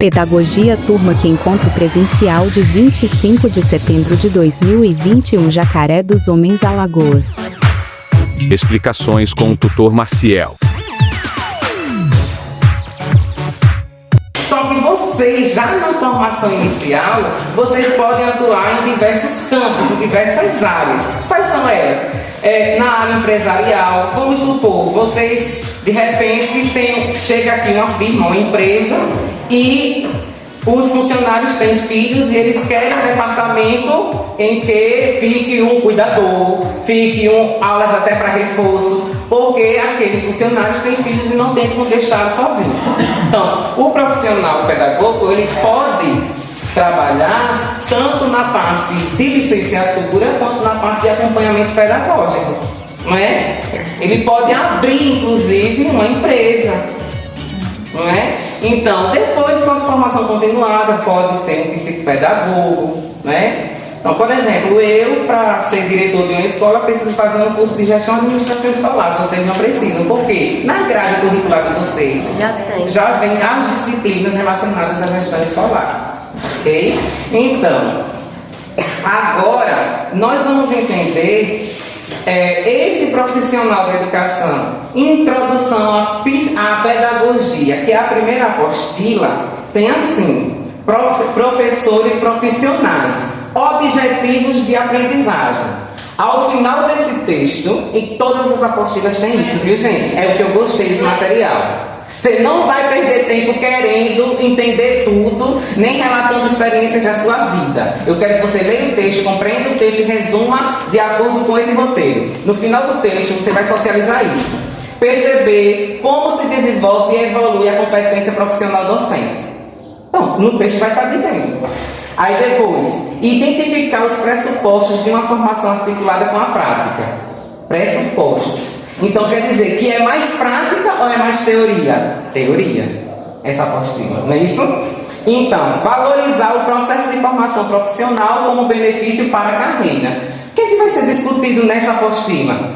Pedagogia Turma que encontro presencial de 25 de setembro de 2021 Jacaré dos Homens Alagoas. Explicações com o tutor Maciel. Só que vocês, já na formação inicial, vocês podem atuar em diversos campos, em diversas áreas. Quais são elas? Na área empresarial, vamos supor, vocês de repente chega aqui uma firma, uma empresa, e os funcionários têm filhos e eles querem um departamento em que fique um cuidador, fique aulas até para reforço, porque aqueles funcionários têm filhos e não tem como deixá-los sozinhos. Então, o profissional pedagogo, ele pode trabalhar tanto na parte de licenciatura quanto na parte de acompanhamento pedagógico, não é? Ele pode abrir, inclusive, uma empresa, não é? Então, depois, com a formação continuada, pode ser um psicopedagogo, não é? Então, por exemplo, eu, para ser diretor de uma escola, preciso fazer um curso de gestão e administração escolar. Vocês não precisam, porque na grade curricular de vocês já vem as disciplinas relacionadas à gestão escolar, ok? Então, agora, nós vamos entender esse profissional da educação, introdução à pedagogia, que é a primeira apostila, tem assim, professores profissionais, objetivos de aprendizagem. Ao final desse texto, em todas as apostilas tem isso, viu gente? É o que eu gostei desse material. Você não vai perder tempo querendo entender tudo, nem relatando experiências da sua vida. Eu quero que você leia o texto, compreenda o texto e resuma de acordo com esse roteiro. No final do texto, você vai socializar isso. Perceber como se desenvolve e evolui a competência profissional docente. Então, no texto vai estar dizendo. Aí depois, identificar os pressupostos de uma formação articulada com a prática. Pressupostos. Então quer dizer que é mais prática ou é mais teoria? Teoria. Essa apostila, não é isso? Então, valorizar o processo de formação profissional como benefício para a carreira. O que é que vai ser discutido nessa apostila?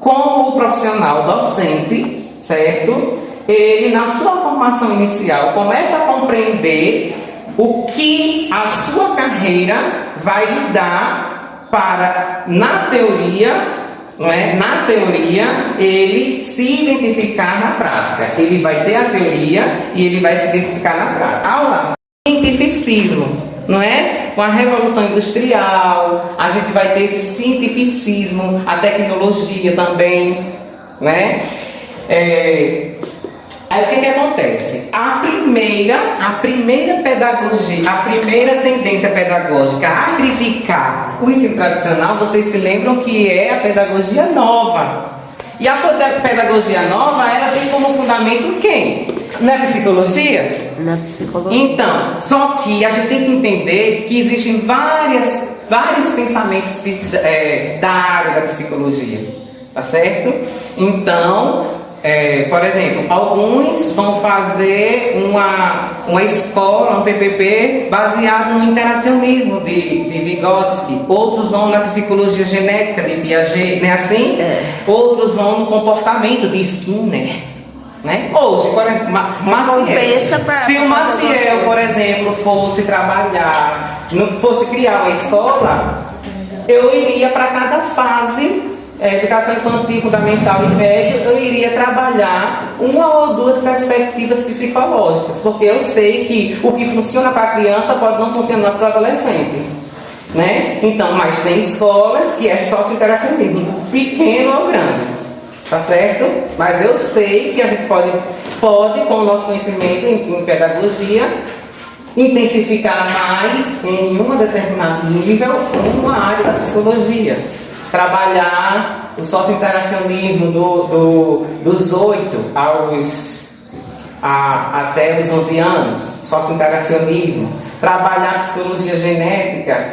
Como o profissional docente, certo? Ele, na sua formação inicial, começa a compreender o que a sua carreira vai lhe dar para, na teoria, não é? Na teoria, ele se identificar na prática. Ele vai ter a teoria e ele vai se identificar na prática. Aula, cientificismo, não é? Com a Revolução Industrial, a gente vai ter esse cientificismo, a tecnologia também, não é? Aí o que acontece? A primeira pedagogia, a primeira tendência pedagógica a criticar o ensino tradicional, vocês se lembram que é a pedagogia nova. E a pedagogia nova, ela tem como fundamento quem? Não é psicologia? Na psicologia. Então, só que a gente tem que entender que existem vários pensamentos da área da psicologia, tá certo? Então, por exemplo, alguns vão fazer uma escola, um PPP, baseado no interacionismo de Vygotsky. Outros vão na psicologia genética de Piaget, não é assim? Outros vão no comportamento de Skinner. Né? Hoje, por exemplo, se o Maciel, por exemplo, fosse trabalhar, fosse criar uma escola, eu iria para cada fase. Educação infantil, fundamental e médio, eu iria trabalhar uma ou duas perspectivas psicológicas, porque eu sei que o que funciona para a criança pode não funcionar para o adolescente, né? Então, mas tem escolas que é sócio-interacionismo, pequeno ou grande, tá certo? Mas eu sei que a gente pode com o nosso conhecimento em pedagogia, intensificar mais em um determinado nível uma área da psicologia. Trabalhar o sócio-interacionismo dos 8 até os 11 anos, sócio-interacionismo. Trabalhar a psicologia genética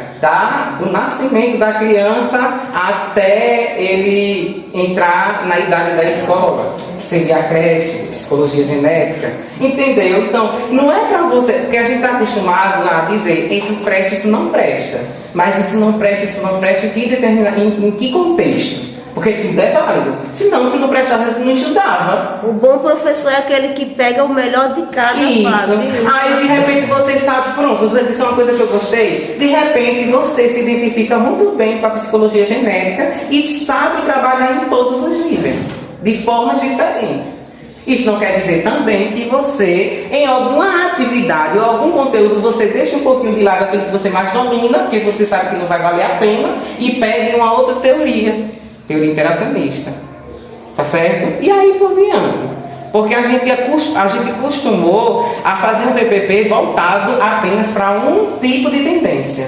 do nascimento da criança até ele entrar na idade da escola. Seria a creche, psicologia genética. Entendeu? Então, não é para você, porque a gente está acostumado a dizer isso presta, isso não presta. Mas isso não presta, em que contexto? Porque tudo é válido. Senão, se não prestava, a gente não estudava. O bom professor é aquele que pega o melhor de cada Isso. parte. Aí, de repente, você sabe, pronto, isso é uma coisa que eu gostei. De repente, você se identifica muito bem com a psicologia genérica e sabe trabalhar em todos os níveis, de formas diferentes. Isso não quer dizer também que você, em alguma atividade ou algum conteúdo, você deixa um pouquinho de lado aquilo que você mais domina, porque você sabe que não vai valer a pena, e pegue uma outra teoria interacionista. Tá certo? E aí por diante. Porque a gente costumou a fazer um PPP voltado apenas para um tipo de tendência.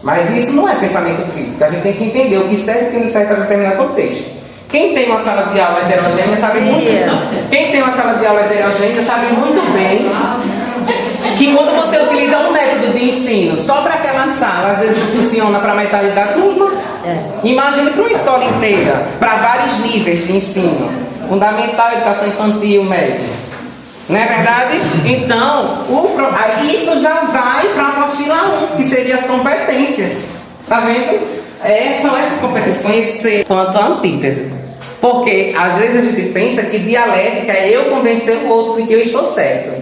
Mas isso não é pensamento crítico. A gente tem que entender o que serve e o que não serve para determinado contexto. Quem tem uma sala de aula heterogênea sabe muito bem. Quem tem uma sala de aula heterogênea sabe muito bem que quando você utiliza um método de ensino só para aquela sala, às vezes não funciona para metade da turma. Imagine para uma escola inteira, para vários níveis de ensino. Fundamental, educação infantil, médio. Não é verdade? Então, isso já vai para a apostila 1, que seria as competências. Tá vendo? São essas competências, conhecer quanto a antítese. Porque às vezes a gente pensa que dialética é eu convencer o outro de que eu estou certo,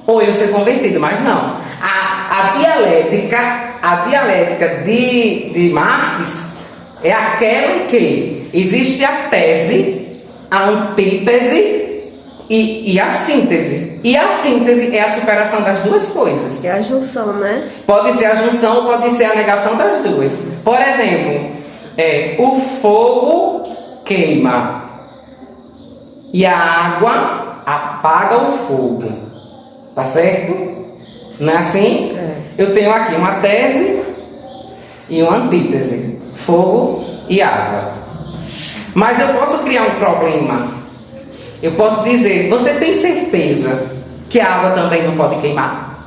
ou eu ser convencido, mas não. A dialética de Marx é aquela em que existe a tese, a antítese e a síntese. E a síntese é a superação das duas coisas. É a junção, né? Pode ser a junção ou pode ser a negação das duas. Por exemplo, o fogo queima e a água apaga o fogo. Tá certo? Não é assim? Eu tenho aqui uma tese e uma antítese. Fogo e água. Mas eu posso criar um problema. Eu posso dizer, você tem certeza que a água também não pode queimar?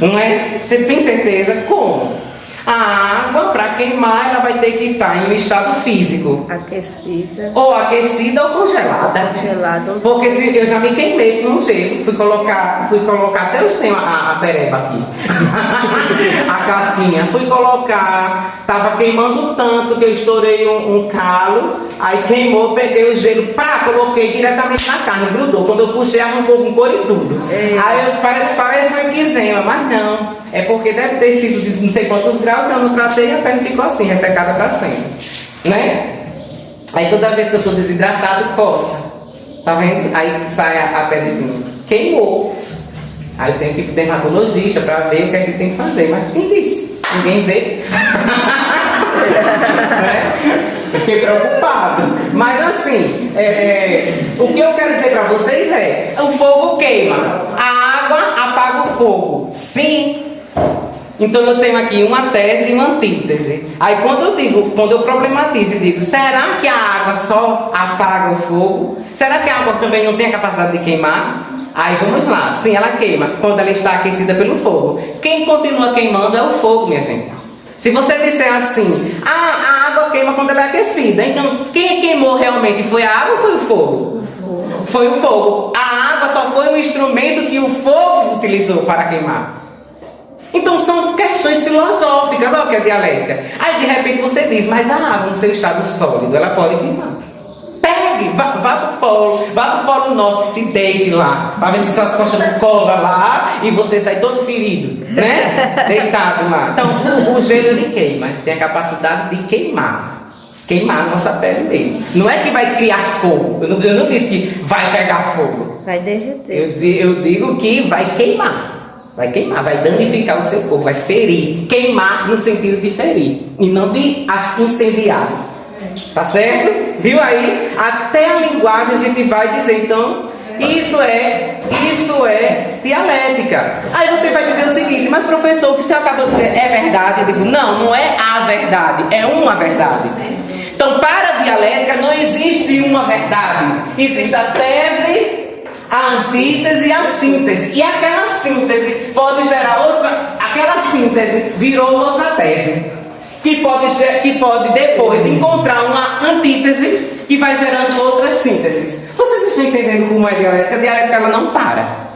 Não é? Você tem certeza? Como? A água, para queimar, ela vai ter que estar em um estado físico. Aquecida. Ou aquecida ou congelada. Congelada. Porque se eu já me queimei com um gelo, fui colocar até eu tenho a pereba aqui. A casquinha. Fui colocar, estava queimando tanto que eu estourei um calo, aí queimou, peguei o gelo, coloquei diretamente na carne, grudou. Quando eu puxei, arrancou com cor e tudo. Aí parece uma eczema, mas não. É porque deve ter sido de não sei quantos graus, eu não tratei e a pele ficou assim, ressecada para sempre. Né? Aí toda vez que eu estou desidratado, coça. Tá vendo? Aí sai a pelezinha. Queimou. Aí eu tenho que ir pro dermatologista para ver o que a gente tem que fazer. Mas quem disse? Ninguém vê. Né? Eu fiquei preocupado. Mas assim, o que eu quero dizer para vocês o fogo queima, a água apaga o fogo. Sim. Então eu tenho aqui uma tese e uma antítese. Aí quando eu problematizo e digo, será que a água só apaga o fogo? Será que a água também não tem a capacidade de queimar? Aí vamos lá, sim, ela queima quando ela está aquecida pelo fogo. Quem continua queimando é o fogo, minha gente. Se você disser assim, a água queima quando ela é aquecida, então quem queimou realmente foi a água ou foi o fogo? Foi o fogo. A água só foi um instrumento que o fogo utilizou para queimar. Então são questões filosóficas, olha o que é dialética. Aí de repente você diz, mas a água no seu estado sólido, ela pode queimar. Pegue, vá pro polo norte, se deite lá, para ver se suas costas não colam lá e você sai todo ferido, né? Deitado lá. Então o gelo ele queima, tem a capacidade de queimar a nossa pele mesmo. Não é que vai criar fogo, eu não disse que vai pegar fogo. Vai derreter. Eu digo que vai queimar. Vai queimar, vai danificar o seu corpo, vai ferir. Queimar no sentido de ferir e não de incendiar. Tá certo? Viu aí? Até a linguagem a gente vai dizer, então, isso é dialética. Aí você vai dizer o seguinte, mas professor, o que você acabou de dizer é verdade? Eu digo, não é a verdade, é uma verdade. Então, para a dialética não existe uma verdade. Existe a tese, a antítese e a síntese. E aquela síntese pode gerar outra. Aquela síntese virou outra tese. Que pode depois encontrar uma antítese que vai gerando outras sínteses. Vocês estão entendendo como é a dialética? A dialética ela não para.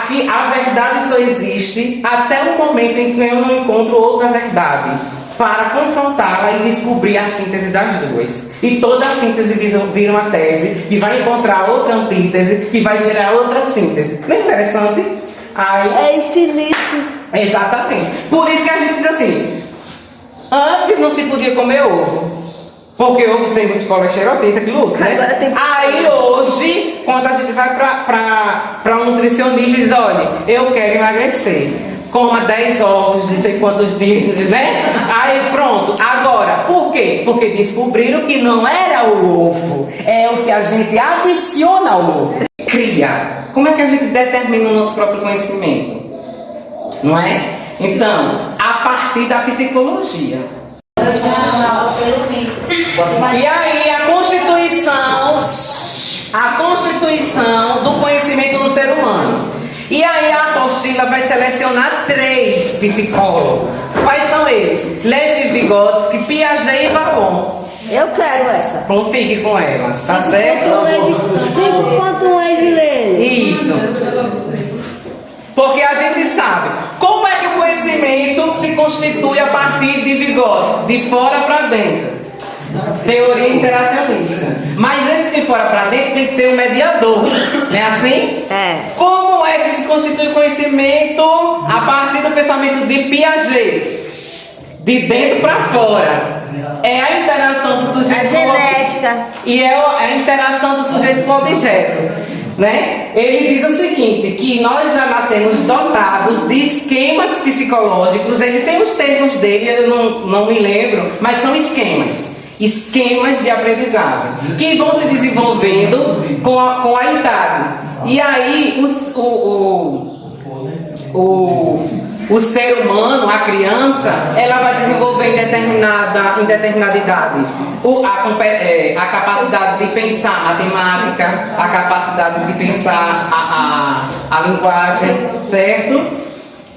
aqui a verdade só existe até o momento em que eu não encontro outra verdade para confrontá-la e descobrir a síntese das duas. E toda a síntese vira uma tese e vai encontrar outra antítese que vai gerar outra síntese. Não é interessante? Aí, É infinito. exatamente. Por isso que a gente diz assim, antes não se podia comer ovo. Porque ovo tem muito colesterol, tem isso, aquilo, né? Agora tem... Aí hoje, quando a gente vai para um nutricionista e diz, olha, eu quero emagrecer, coma 10 ovos, não sei quantos dias, né? Aí pronto. Agora, por quê? Porque descobriram que não era o ovo, é o que a gente adiciona ao ovo. Cria. Como é que a gente determina o nosso próprio conhecimento? Não é? Então, a partir da psicologia. E aí a constituição do conhecimento do ser humano. E aí a apostila vai selecionar 3 psicólogos. Quais são eles? Levi-Vygotsky, Piaget e Vallon. Eu quero essa. Então fique com elas, tá certo? 5.1 é de Lene. Isso. Porque a gente sabe como é que o conhecimento se constitui a partir de Vygotsky, de fora para dentro. Teoria interacionista. Mas esse de fora para dentro tem que ter um mediador. Não é assim? É. Como é que se constitui o conhecimento a partir do pensamento de Piaget? De dentro para fora. É a interação do sujeito É genética. E é a interação do sujeito com o objeto. Né? Ele diz o seguinte, que nós já nascemos dotados de esquemas psicológicos. Ele tem os termos dele, eu não me lembro, mas são esquemas de aprendizagem que vão se desenvolvendo com a idade. E aí o ser humano, a criança, ela vai desenvolver em determinada idade a capacidade de pensar matemática, a capacidade de pensar a linguagem, certo?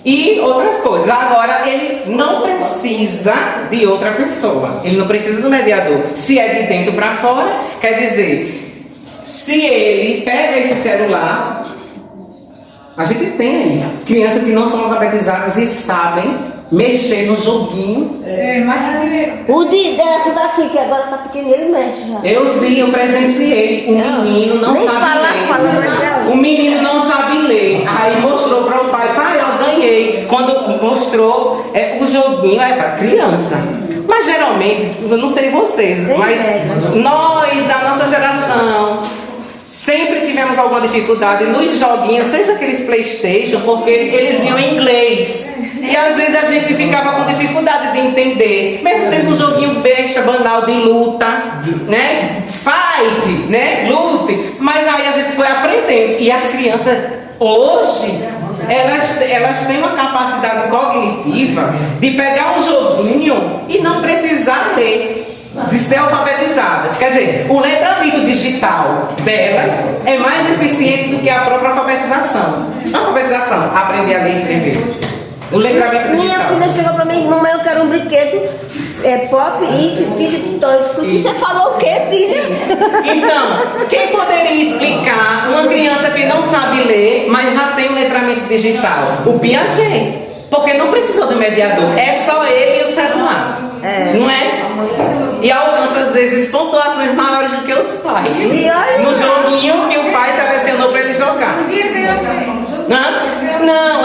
E outras coisas. Agora, ele não precisa de outra pessoa, ele não precisa do mediador. Se é de dentro para fora, quer dizer, se ele pega esse celular, a gente tem aí crianças que não são alfabetizadas e sabem mexer no joguinho. O dessa daqui, que agora tá pequenininho, ele mexe já. Eu presenciei. O menino não Nem sabe falando ler. O menino não sabe ler. Aí mostrou para o pai, eu ganhei. Quando mostrou, o joguinho é para criança. Mas geralmente, eu não sei vocês, mas nós da nossa geração sempre tivemos alguma dificuldade nos joguinhos, seja aqueles PlayStation, porque eles vinham em inglês. E às vezes a gente ficava com dificuldade de entender, mesmo sendo um joguinho besta, banal de luta, né? Fight, né? Lute. Mas aí a gente foi aprendendo. E as crianças hoje, elas têm uma capacidade cognitiva de pegar um joguinho e não precisar ler, de ser alfabetizadas. Quer dizer, o letramento digital delas é mais eficiente do que a própria alfabetização. Aprender a ler e escrever. O letramento digital. Minha filha chegou pra mim, mamãe, eu quero um brinquedo pop, it, fidget toys. Você falou o quê, filha? Então, quem poderia explicar uma criança que não sabe ler, mas já tem um letramento digital? O Piaget. Porque não precisou do mediador, é só ele e o celular. Não é? E alcança às vezes pontuações maiores do que os pais. No joguinho que o pai selecionou para ele jogar. Não,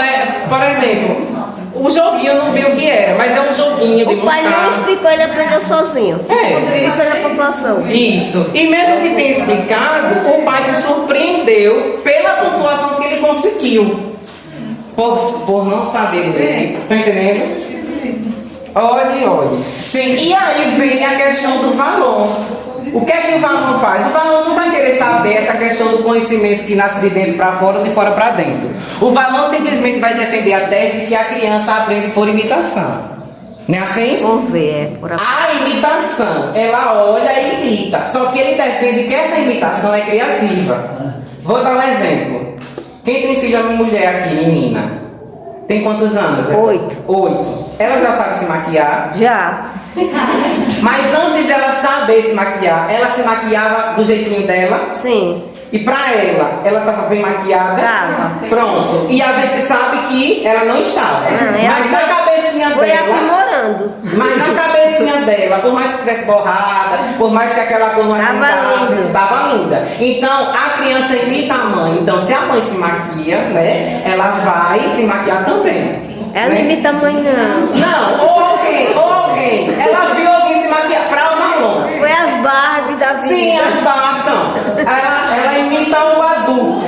por exemplo, o joguinho eu não vi o que era, mas é um joguinho de O pai não explicou, ele aprendeu sozinho. Ele fez a pontuação. Isso. E mesmo que tenha explicado, o pai se surpreendeu pela pontuação que ele conseguiu. Por não saber ler. Tá entendendo? Olhe. Sim, e aí vem a questão do Vallon. O que é que o Vallon faz? O Vallon não vai querer saber essa questão do conhecimento que nasce de dentro para fora ou de fora para dentro. O Vallon simplesmente vai defender a tese de que a criança aprende por imitação. Não é assim? Vamos ver, por aqui. A imitação, ela olha e imita. Só que ele defende que essa imitação é criativa. Vou dar um exemplo. Quem tem filha mulher aqui, menina? Tem quantos anos? 8. Ela já sabe se maquiar? Já. Mas antes dela saber se maquiar, ela se maquiava do jeitinho dela? Sim. E pra ela tava bem maquiada? Tava. Pronto. E a gente sabe que ela não estava. Mas na cabecinha Foi dela. aprimorando. Mas na cabecinha dela, por mais que tivesse borrada, por mais que aquela cor não assentasse, tava linda. Então, a criança imita a mãe. Então, se a mãe se maquia, né? Ela vai se maquiar também. Ela né? não imita a mãe, não. Não, ou alguém. Ela viu alguém se maquiar pra uma aluna. Foi as Barbie da vida. Sim, as Barbie, então. Ela imita o adulto.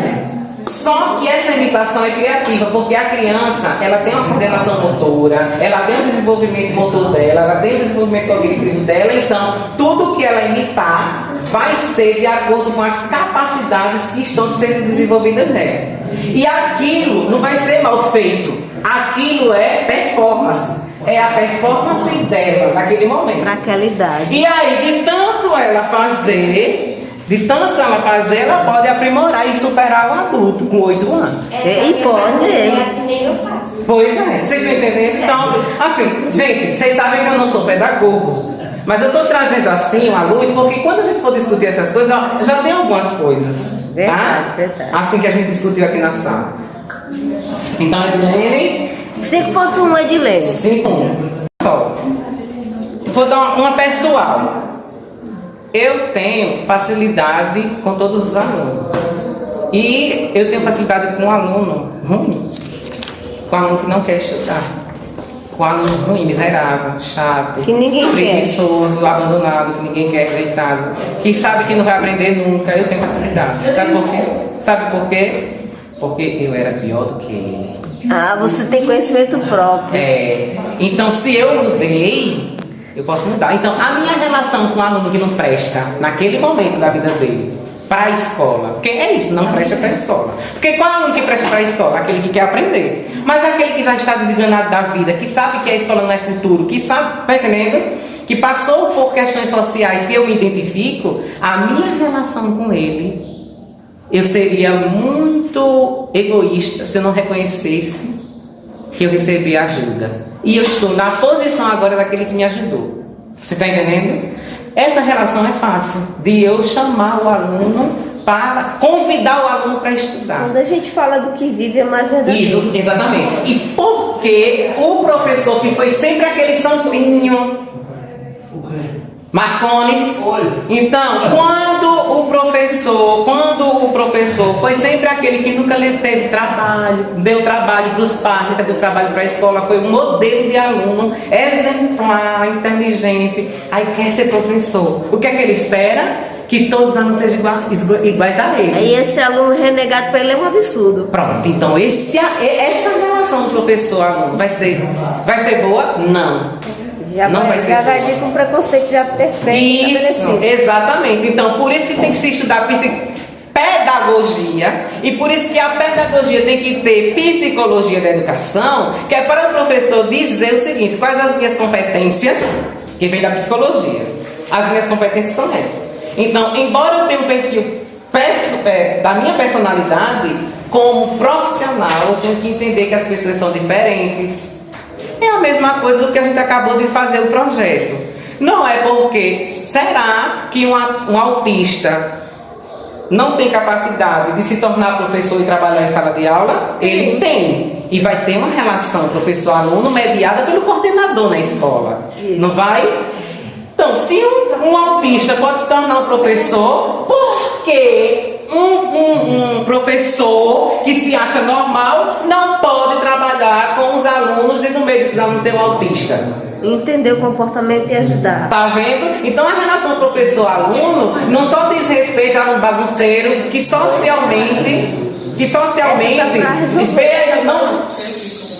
Só que essa imitação é criativa, porque a criança, ela tem uma coordenação motora, ela tem o desenvolvimento motor dela, ela tem o desenvolvimento cognitivo dela, então tudo que ela imitar vai ser de acordo com as capacidades que estão sendo desenvolvidas nela. E aquilo não vai ser mal feito, aquilo é performance. É a performance dela naquele momento. Naquela idade. E aí, de tanto ela fazer, ela pode aprimorar e superar o adulto com 8 anos. E pode. Que nem eu faço. Pois é, vocês estão entendendo? Então, assim, gente, vocês sabem que eu não sou pedagogo, mas eu estou trazendo assim uma luz, porque quando a gente for discutir essas coisas, ó, já tem algumas coisas, tá? Verdade. Assim que a gente discutiu aqui na sala. Então, Edilene, 5.1 Edilene. 5.1. Só. Vou dar uma pessoal. Eu tenho facilidade com todos os alunos. E eu tenho facilidade com um aluno ruim. Com um aluno que não quer estudar. Com um aluno ruim, miserável, chato, Que ninguém preguiçoso, abandonado, que ninguém quer, rejeitado. Que sabe que não vai aprender nunca. Eu tenho facilidade. Sabe por quê? Sabe por quê? Porque eu era pior do que ele. Ah, você tem conhecimento próprio. Então, se eu mudei, eu posso mudar. Então, a minha relação com o aluno que não presta, naquele momento da vida dele, para a escola, porque é isso, não presta para a escola. Porque qual é o aluno que presta para a escola? Aquele que quer aprender. Mas aquele que já está desenganado da vida, que sabe que a escola não é futuro, que sabe, tá entendendo? Que passou por questões sociais que eu me identifico, a minha relação com ele, eu seria muito egoísta se eu não reconhecesse que eu recebi ajuda. E eu estou na posição agora daquele que me ajudou. Você está entendendo? Essa relação é fácil, de eu chamar o aluno para convidar o aluno para estudar. Quando a gente fala do que vive, é mais verdadeiro. Isso, exatamente. E porque o professor que foi sempre aquele santinho, Marcones, então, quando o professor foi sempre aquele que nunca teve trabalho, deu trabalho para os pais, nunca deu trabalho para a escola, foi um modelo de aluno exemplar, inteligente, aí quer ser professor. O que é que ele espera? Que todos os alunos sejam iguais a ele. Aí esse aluno renegado para ele é um absurdo. Pronto, então essa relação do professor-aluno vai ser boa? Não. Já vai vir com preconceito já perfeito. Isso, exatamente. Então, por isso que tem que se estudar pedagogia, e por isso que a pedagogia tem que ter psicologia da educação, que é para o professor dizer o seguinte: quais as minhas competências, que vem da psicologia. As minhas competências são essas. Então, embora eu tenha um perfil da minha personalidade, como profissional, eu tenho que entender que as pessoas são diferentes. É a mesma coisa do que a gente acabou de fazer o projeto. Não é porque, será que um autista não tem capacidade de se tornar professor e trabalhar em sala de aula? Ele tem. E vai ter uma relação professor-aluno mediada pelo coordenador na escola. Não vai? Então, se um autista pode se tornar um professor, por que um professor que se acha normal não pode trabalhar com os alunos e no meio desses alunos tem um autista? Entender o comportamento e ajudar. Tá vendo? Então a relação professor-aluno não só diz respeito a um bagunceiro que socialmente vê, não.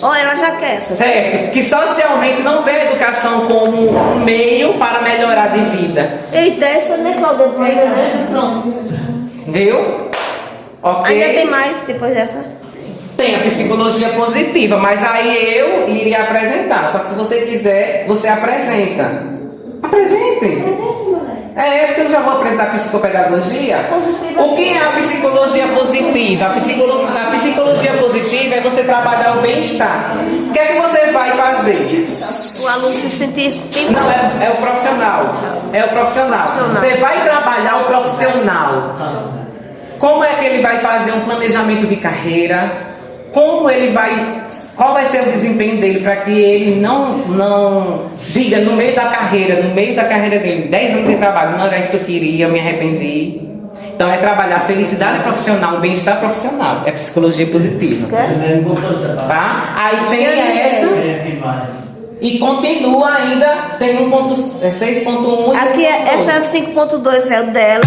Olha, ela já quer essa. Certo, que socialmente não vê a educação como um meio para melhorar de vida. Eita, essa nem Cláudia vai, né? Pronto. Viu? Ok. Ainda tem mais depois dessa? Tem a psicologia positiva, mas aí eu iria apresentar. Só que se você quiser, você apresenta. Apresente. Porque eu já vou apresentar a psicopedagogia. O que é a psicologia positiva? A psicologia positiva é você trabalhar o bem-estar. O que é que você vai fazer? O aluno se sentir bem. Não, é o profissional. É o profissional. Você vai trabalhar o profissional. Como é que ele vai fazer um planejamento de carreira? Qual vai ser o desempenho dele para que ele não diga no meio da carreira dele, 10 anos de trabalho, não era isso que eu queria, eu me arrependi. Então é trabalhar a felicidade profissional, o bem-estar profissional, é psicologia positiva. Tá? Aí tem essa e continua ainda, tem 6.1 e Aqui 6.2. essa 5.2 é o dela.